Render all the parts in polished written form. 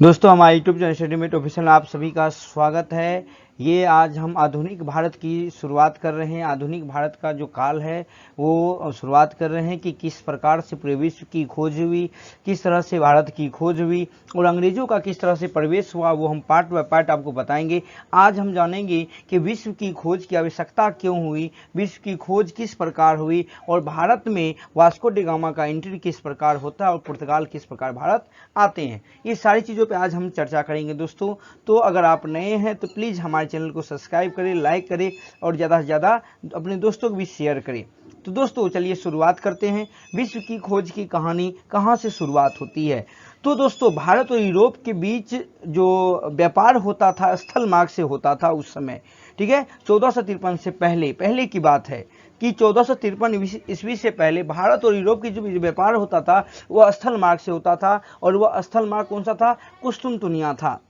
दोस्तों हमारे YouTube channel study mate official में आप सभी का स्वागत है। ये आज हम आधुनिक भारत की शुरुआत कर रहे हैं। आधुनिक भारत का जो काल है वो शुरुआत कर रहे हैं कि किस प्रकार से पूरे विश्व की खोज हुई, किस तरह से भारत की खोज हुई और अंग्रेजों का किस तरह से प्रवेश हुआ, वो हम पार्ट बाय पार्ट आपको बताएंगे। आज हम जानेंगे कि विश्व की खोज की आवश्यकता क्यों हुई, विश्व की खोज किस प्रकार हुई और भारत में वास्को डी गामा का एंट्री किस प्रकार होता है और पुर्तगाल किस प्रकार भारत आते हैं। ये सारी चीज़ों पे आज हम चर्चा करेंगे दोस्तों। तो अगर आप नए हैं तो प्लीज़ हमारे चैनल को सब्सक्राइब करें, लाइक करें और ज़्यादा से ज़्यादा अपने दोस्तों को भी शेयर करें। तो दोस्तों चलिए शुरुआत करते हैं। विश्व की खोज की कहानी कहाँ से शुरुआत होती है? तो दोस्तों भारत और यूरोप के बीच जो व्यापार होता था स्थल मार्ग से होता था उस समय, ठीक है। 1453 से पहले की बात है कि 1453 ईस्वी से पहले भारत और यूरोप की जो व्यापार होता था वह स्थल मार्ग से होता था और वह स्थल मार्ग कौन सा था? कुस्तुनतुनिया था।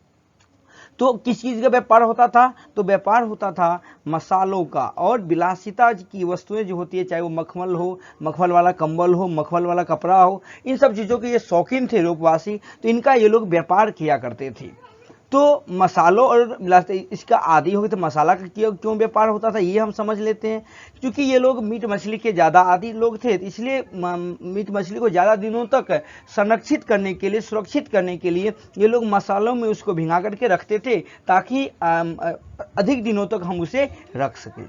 तो किस चीज़ का व्यापार होता था? तो व्यापार होता था मसालों का और विलासिता की वस्तुएं जो होती है, चाहे वो मखमल हो, मखमल वाला कंबल हो, मखमल वाला कपड़ा हो, इन सब चीज़ों के ये शौकीन थे यूरोपवासी। तो इनका ये लोग व्यापार किया करते थे। तो मसालों और इसका आदि हो गए तो मसाला का क्यों व्यापार होता था ये हम समझ लेते हैं। क्योंकि ये लोग मीट मछली के ज़्यादा आदि लोग थे, इसलिए मीट मछली को ज़्यादा दिनों तक संरक्षित करने के लिए, सुरक्षित करने के लिए ये लोग मसालों में उसको भिंगा करके रखते थे ताकि अधिक दिनों तक हम उसे रख सकें।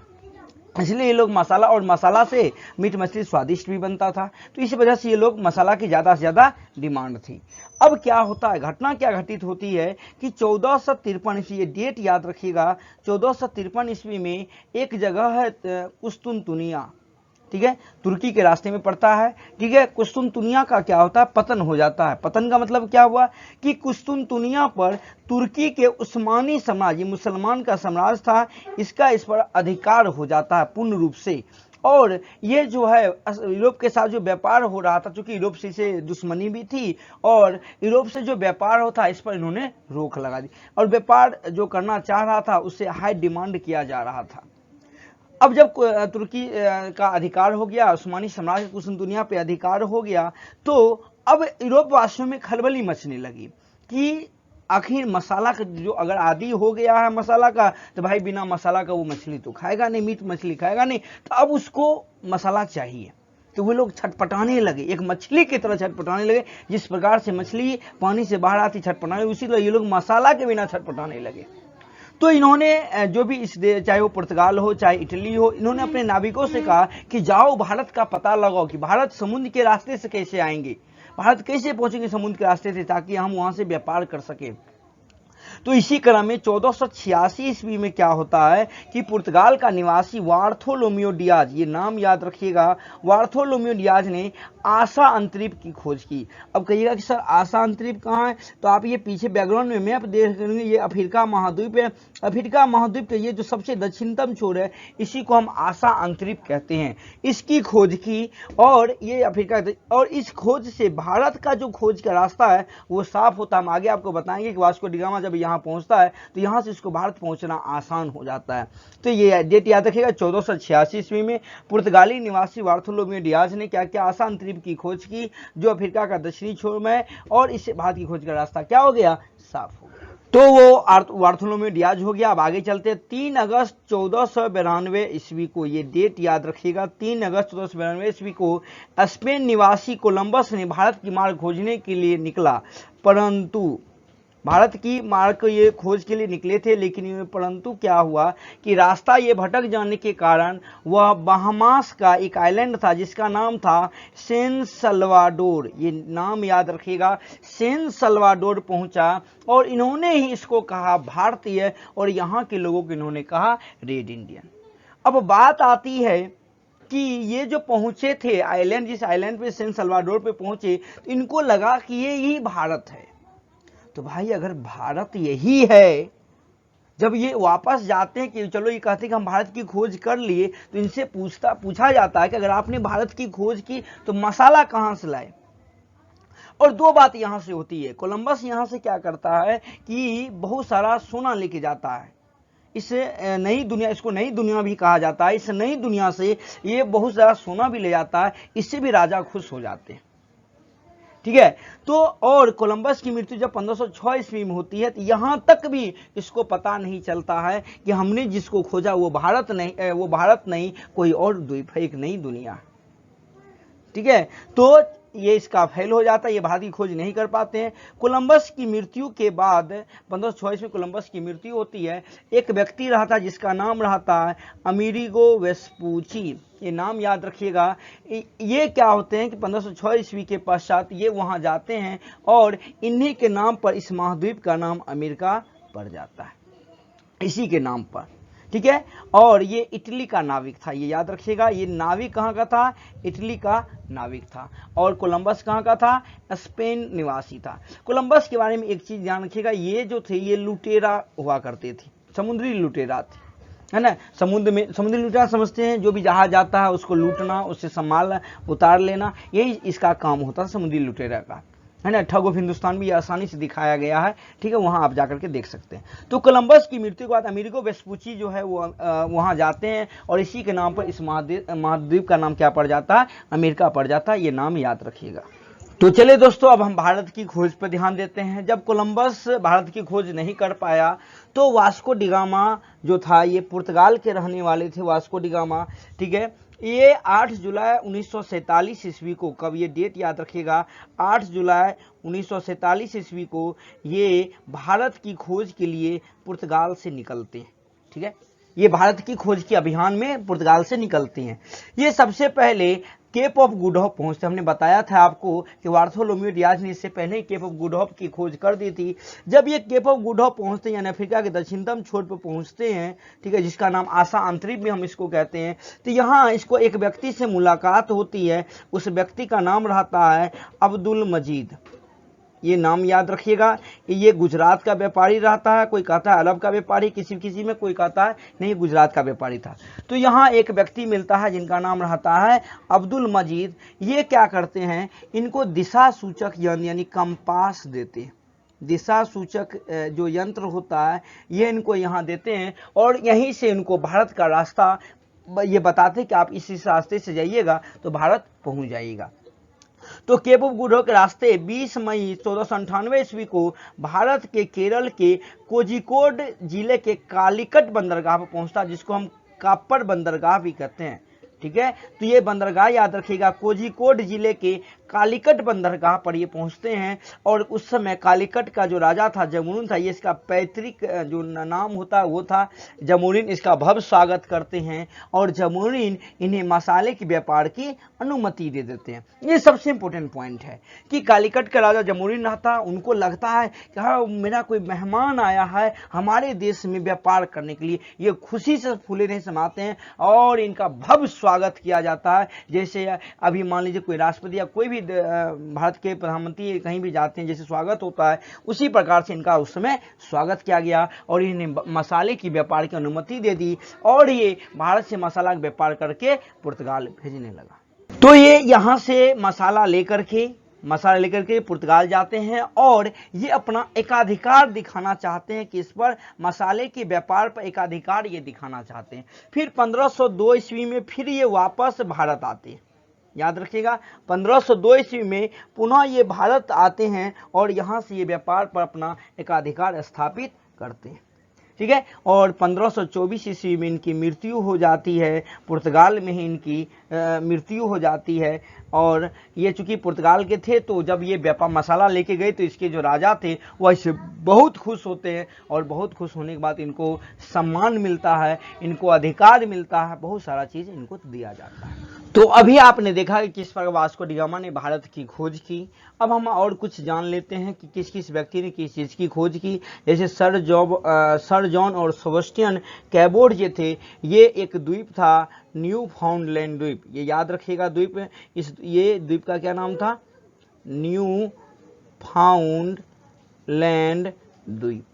इसलिए ये लोग मसाला, और मसाला से मीट मछली स्वादिष्ट भी बनता था। तो इस वजह से ये लोग मसाला की ज़्यादा से ज़्यादा डिमांड थी। अब क्या होता है, घटना क्या घटित होती है कि 1453 ईस्वी, ये डेट याद रखिएगा, 1453 ईस्वी में एक जगह है कुस्तुनतुनिया, ठीक है, तुर्की के रास्ते में पड़ता है, ठीक है। कुस्तुनतुनिया का क्या होता है? पतन हो जाता है। पतन का मतलब क्या हुआ कि कुस्तुनतुनिया पर तुर्की के उस्मानी साम्राज्य, मुसलमान का साम्राज्य था, इसका इस पर अधिकार हो जाता है पूर्ण रूप से। और ये जो है यूरोप के साथ जो व्यापार हो रहा था, चूंकि यूरोप से दुश्मनी भी थी और यूरोप से जो व्यापार होता इस पर इन्होंने रोक लगा दी और व्यापार जो करना चाह रहा था उससे हाई डिमांड किया जा रहा था। अब जब तुर्की का अधिकार हो गया, उस्मानी साम्राज्य कुस्तुनतुनिया पे अधिकार हो गया, तो अब यूरोप वासियों में खलबली मचने लगी कि आखिर मसाला का जो अगर आदी हो गया है मसाला का, तो भाई बिना मसाला का वो मछली तो खाएगा नहीं, मीट मछली खाएगा नहीं, तो अब उसको मसाला चाहिए। तो वो लोग छटपटाने लगे, एक मछली की तरह छटपटाने लगे। जिस प्रकार से मछली पानी से बाहर आती छटपटाने, उसी तरह ये लोग मसाला के बिना छटपटाने लगे। तो इन्होंने जो भी इस चाहे वो पुर्तगाल हो चाहे इटली हो, इन्होंने अपने नाविकों से कहा कि जाओ भारत का पता लगाओ कि भारत समुद्र के रास्ते से कैसे आएंगे, भारत कैसे पहुंचेंगे समुद्र के रास्ते से, ताकि हम वहां से व्यापार कर सकें। तो इसी क्रम में 1486 ईस्वी में क्या होता है कि पुर्तगाल का निवासी वार्थोलोमियो डियाज, ये नाम याद रखिएगा, वार्थोलोमियो डियाज ने आशा अंतरिप की खोज की। अब कहिएगा कि सर आशा अंतरिप कहाँ है? तो आप ये पीछे बैकग्राउंड में मैप देख रहे ये अफ्रीका महाद्वीप है। अफ्रीका महाद्वीप के ये जो सबसे दक्षिणतम छोर है इसी को हम आशा अंतरिप कहते हैं। इसकी खोज की और ये अफ्रीका, और इस खोज से भारत का जो खोज का रास्ता है वो साफ होता है। हम आगे आपको बताएंगे कि वास्को डी गामा जब यहाँ पहुंचता है तो यहाँ से इसको भारत पहुंचना आसान हो जाता है। तो ये डेट याद रखिएगा, 1486 ईस्वी में पुर्तगाली निवासी वार्थोलोमियो डियाज ने क्या क्या आशा अंतरिप की खोज की जो अफ्रीका का दक्षिणी छोर में, और इससे भारत की खोज का रास्ता क्या हो गया? साफ हो गया। तो वो वार्थोलोमियो डियाज हो गया। अब आगे चलते हैं। 3 अगस्त 1492 ईस्वी को, ये डेट याद रखिएगा, 3 अगस्त 1492 ईस्वी को स्पेन निवासी कोलंबस ने भारत की मार्ग खोजने के लिए निकला, परंतु भारत की मार्ग को ये खोज के लिए निकले थे, लेकिन परंतु क्या हुआ कि रास्ता ये भटक जाने के कारण वह बहामास का एक आइलैंड था जिसका नाम था सैन सल्वाडोर, ये नाम याद रखिएगा, सैन सल्वाडोर पहुंचा और इन्होंने ही इसको कहा भारतीय और यहाँ के लोगों को इन्होंने कहा रेड इंडियन। अब बात आती है कि ये जो पहुंचे थे आइलैंड, जिस आइलैंड पे सैन सल्वाडोर पे पहुंचे, तो इनको लगा कि ये ही भारत है। तो भाई अगर भारत यही है, जब ये वापस जाते हैं कि चलो ये कहते हैं कि हम भारत की खोज कर लिए, तो इनसे पूछा जाता है कि अगर आपने भारत की खोज की तो मसाला कहां से लाए? और दो बात यहां से होती है। कोलंबस यहां से क्या करता है कि बहुत सारा सोना लेके जाता है। इस नई दुनिया, इसको नई दुनिया भी कहा जाता है, इस नई दुनिया से ये बहुत सारा सोना भी ले जाता है, इससे भी राजा खुश हो जाते हैं, ठीक है। तो और कोलंबस की मृत्यु जब 1506 ईस्वी में होती है तो यहां तक भी इसको पता नहीं चलता है कि हमने जिसको खोजा वो भारत नहीं कोई और द्वीप है, एक नई दुनिया। ठीक है, तो ये इसका फेल हो जाता है, ये भारत की खोज नहीं कर पाते हैं। कोलंबस की मृत्यु के बाद 1526 में कोलंबस की मृत्यु होती है। एक व्यक्ति रहा था जिसका नाम रहा था अमेरिगो वेस्पूची, ये नाम याद रखिएगा। ये क्या होते हैं कि 1506 ईस्वी के पश्चात ये वहां जाते हैं और इन्हीं के नाम पर इस महाद्वीप का नाम अमेरिका पड़ जाता है, इसी के नाम पर। ठीक है, और ये इटली का नाविक था, ये याद रखिएगा। ये नाविक कहाँ का था? इटली का नाविक था। और कोलंबस कहाँ का था? स्पेन निवासी था। कोलंबस के बारे में एक चीज ध्यान रखिएगा, ये जो थे ये लुटेरा हुआ करते थे, समुद्री लुटेरा थे, है ना। समुद्री लुटेरा समझते हैं, जो भी जहाज जाता है उसको लूटना, उससे सामान उतार लेना, यही इसका काम होता है समुद्री लुटेरा का, है ना। ठग ऑफ हिंदुस्तान भी आसानी से दिखाया गया है, ठीक है, वहां आप जाकर के देख सकते हैं। तो कोलंबस की मृत्यु के बाद अमेरिगो वेस्पूची जो है वो वहां जाते हैं और इसी के नाम पर इस महाद्वीप का नाम क्या पड़ जाता है? अमेरिका पड़ जाता है। ये नाम याद रखिएगा। तो चलिए दोस्तों, अब हम भारत की खोज पर ध्यान देते हैं। जब कोलंबस भारत की खोज नहीं कर पाया तो वास्को डिगामा जो था, ये पुर्तगाल के रहने वाले थे, वास्को डिगामा। ठीक है, ये 8 जुलाई 1947 ईस्वी को, कब ये डेट याद रखिएगा, 8 जुलाई 1947 ईस्वी को ये भारत की खोज के लिए पुर्तगाल से निकलते हैं। ठीक है, ये भारत की खोज के अभियान में पुर्तगाल से निकलते हैं। ये सबसे पहले केप ऑफ गुड होप पहुंचते। हमने बताया था आपको कि बार्थोलोम्यू डियाज ने इससे पहले केप ऑफ गुड होप की खोज कर दी थी। जब ये केप ऑफ गुड होप पहुंचते हैं, यानी अफ्रीका के दक्षिणतम छोर पर पहुंचते हैं, ठीक है, जिसका नाम आशा अंतरिक्ष भी हम इसको कहते हैं, तो यहाँ इसको एक व्यक्ति से मुलाकात होती है। उस व्यक्ति का नाम रहता है अब्दुल मजीद, ये नाम याद रखिएगा। ये गुजरात का व्यापारी रहता है, कोई कहता है अरब का व्यापारी, किसी में कोई कहता है नहीं गुजरात का व्यापारी था। तो यहाँ एक व्यक्ति मिलता है जिनका नाम रहता है अब्दुल मजीद। ये क्या करते हैं, इनको दिशा सूचक यानी कंपास देते हैं। दिशा सूचक जो यंत्र होता है ये इनको यहाँ देते हैं और यहीं से इनको भारत का रास्ता ये बताते हैं कि आप इस रास्ते से जाइएगा तो भारत पहुँच जाइएगा। तो केप ऑफ गुड होप के रास्ते 20 मई 1498 ईस्वी को भारत के केरल के कोझिकोड जिले के कालीकट बंदरगाह पर पहुंचता, जिसको हम काप्पर बंदरगाह भी कहते हैं। ठीक है, तो ये बंदरगाह याद रखिएगा, कोझिकोड जिले के कालीकट बंदरगाह पर ये पहुंचते हैं। और उस समय कालीकट का जो राजा था जमुरीन था, ये इसका पैतृक जो नाम होता वो था जमुरीन। इसका भव्य स्वागत करते हैं और जमुरीन इन्हें मसाले के व्यापार की अनुमति दे देते हैं। ये सबसे इंपॉर्टेंट पॉइंट है कि कालीकट का राजा जमुरीन रहता, उनको लगता है कि हाँ मेरा कोई मेहमान आया है हमारे देश में व्यापार करने के लिए। ये खुशी से फूले नहीं समाते हैं और इनका भव्य स्वागत किया जाता है। जैसे अभी मान लीजिए कोई राष्ट्रपति या कोई भी भारत के प्रधानमंत्री कहीं भी जाते हैं, जैसे स्वागत होता है, उसी प्रकार से इनका उस समय स्वागत किया गया और इन्हें मसाले की व्यापार की अनुमति दे दी और ये भारत से मसाला का व्यापार करके पुर्तगाल भेजने लगा। तो ये यहाँ से मसाला लेकर के पुर्तगाल जाते हैं और ये अपना एकाधिकार दिखाना चाहते हैं कि इस पर मसाले के व्यापार पर एकाधिकार ये दिखाना चाहते हैं। फिर 1502 ईस्वी में फिर ये वापस भारत आते हैं, याद रखिएगा 1502 ईस्वी में पुनः ये भारत आते हैं और यहाँ से ये व्यापार पर अपना एकाधिकार स्थापित करते हैं। ठीक है, और 1524 ईस्वी में इनकी मृत्यु हो जाती है, पुर्तगाल में ही इनकी मृत्यु हो जाती है। और ये चूंकि पुर्तगाल के थे तो जब ये व्यापार मसाला लेके गए तो इसके जो राजा थे वह इससे बहुत खुश होते हैं और बहुत खुश होने के बाद इनको सम्मान मिलता है, इनको अधिकार मिलता है, बहुत सारा चीज़ इनको दिया जाता है। तो अभी आपने देखा कि किस प्रकार वास्को डिगामा ने भारत की खोज की। अब हम और कुछ जान लेते हैं कि किस किस व्यक्ति ने किस चीज़ की खोज की। जैसे सर जॉन और सेबेस्टियन कैबोट जो थे, ये एक द्वीप था न्यू फाउंडलैंड द्वीप, ये याद रखिएगा द्वीप। ये द्वीप का क्या नाम था? न्यू फाउंडलैंड द्वीप,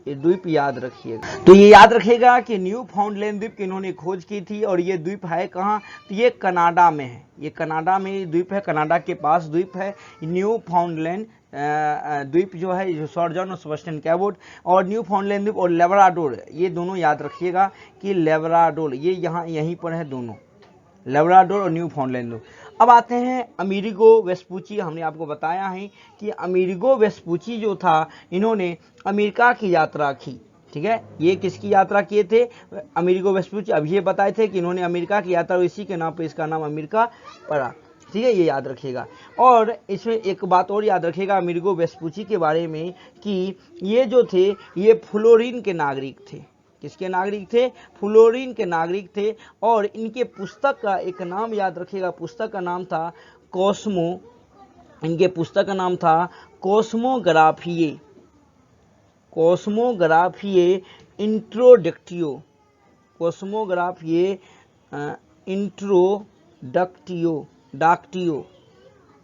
ये द्वीप याद रखिएगा। तो ये याद रखिएगा कि न्यू फाउंडलैंड द्वीप की इन्होंने खोज की थी और ये द्वीप है कहाँ? तो ये कनाडा में है, ये कनाडा में द्वीप है, कनाडा के पास द्वीप है न्यू फाउंडलैंड द्वीप जो है, जो सर जॉन और सेबेस्टियन कैबोट। और न्यू फाउंडलैंड द्वीप और लेब्राडोर, ये दोनों याद रखिएगा कि लेब्राडोर ये यहाँ यहीं पर है दोनों, लेब्राडोर और न्यू फाउंडलैंड। अब आते हैं अमेरिगो वेस्पूची। हमने आपको बताया है कि अमेरिगो वेस्पूची जो था, इन्होंने अमेरिका की यात्रा की। ठीक है, ये किसकी यात्रा किए थे? Amerigo Vespucci. अब ये बताए थे कि इन्होंने अमेरिका की यात्रा, इसी के नाम पर इसका नाम अमेरिका पड़ा। ठीक है, ये याद रखिएगा। और इसमें एक बात और याद रखिएगा अमेरिगो वेस्पूची के बारे में कि ये जो थे ये फ्लोरीन के नागरिक थे। किसके नागरिक थे? फ्लोरीन के नागरिक थे। और इनके पुस्तक का एक नाम याद रखिएगा, पुस्तक का नाम था कॉस्मो। इनके पुस्तक का नाम था कॉस्मोग्राफिए, कॉस्मोग्राफिए इंट्रोडक्टियो, कॉस्मोग्राफिए इंट्रोडक्टियो डाक्टियो,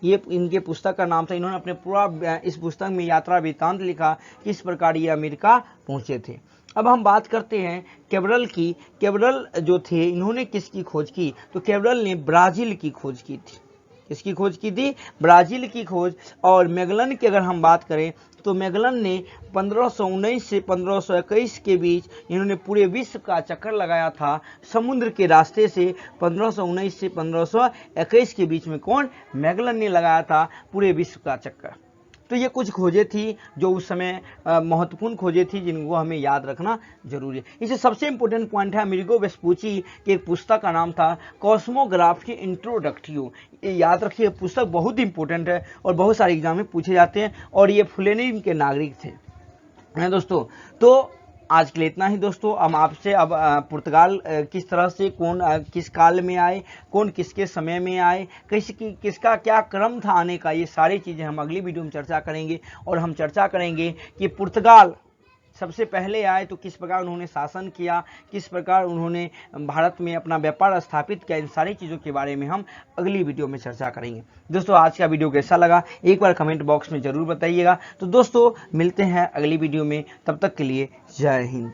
ये इनके पुस्तक का नाम था। इन्होंने अपने पूरा इस पुस्तक में यात्रा वृत्तांत लिखा, किस प्रकार ये अमेरिका पहुंचे थे। अब हम बात करते हैं कैब्रल की। कैब्रल जो थे, इन्होंने किसकी खोज की? तो कैब्रल ने ब्राजील की खोज की थी। किसकी खोज की थी? ब्राजील की खोज। और मैगलन की अगर हम बात करें तो मैगलन ने 1519 से 1521 के बीच इन्होंने पूरे विश्व का चक्कर लगाया था समुद्र के रास्ते से। 1519 से 1521 के बीच में कौन? मैगलन ने लगाया था पूरे विश्व का चक्कर। तो ये कुछ खोजें थी जो उस समय महत्वपूर्ण खोजें थी, जिनको हमें याद रखना जरूरी है। इसे सबसे इंपॉर्टेंट पॉइंट है अमेरिगो वेस्पूची की एक पुस्तक का नाम था कॉस्मोग्राफी इंट्रोडक्टियो। ये याद रखिए, पुस्तक बहुत इंपॉर्टेंट है और बहुत सारे एग्जाम में पूछे जाते हैं। और ये फ्लोरीन के नागरिक थे हैं दोस्तों। तो आज के लिए इतना ही दोस्तों। हम आपसे अब पुर्तगाल किस तरह से कौन किस काल में आए, कौन किसके समय में आए, किसका क्या क्रम था आने का, ये सारी चीज़ें हम अगली वीडियो में चर्चा करेंगे। और हम चर्चा करेंगे कि पुर्तगाल सबसे पहले आए तो किस प्रकार उन्होंने शासन किया, किस प्रकार उन्होंने भारत में अपना व्यापार स्थापित किया। इन सारी चीज़ों के बारे में हम अगली वीडियो में चर्चा करेंगे। दोस्तों आज का वीडियो कैसा लगा एक बार कमेंट बॉक्स में ज़रूर बताइएगा। तो दोस्तों मिलते हैं अगली वीडियो में, तब तक के लिए जय हिंद।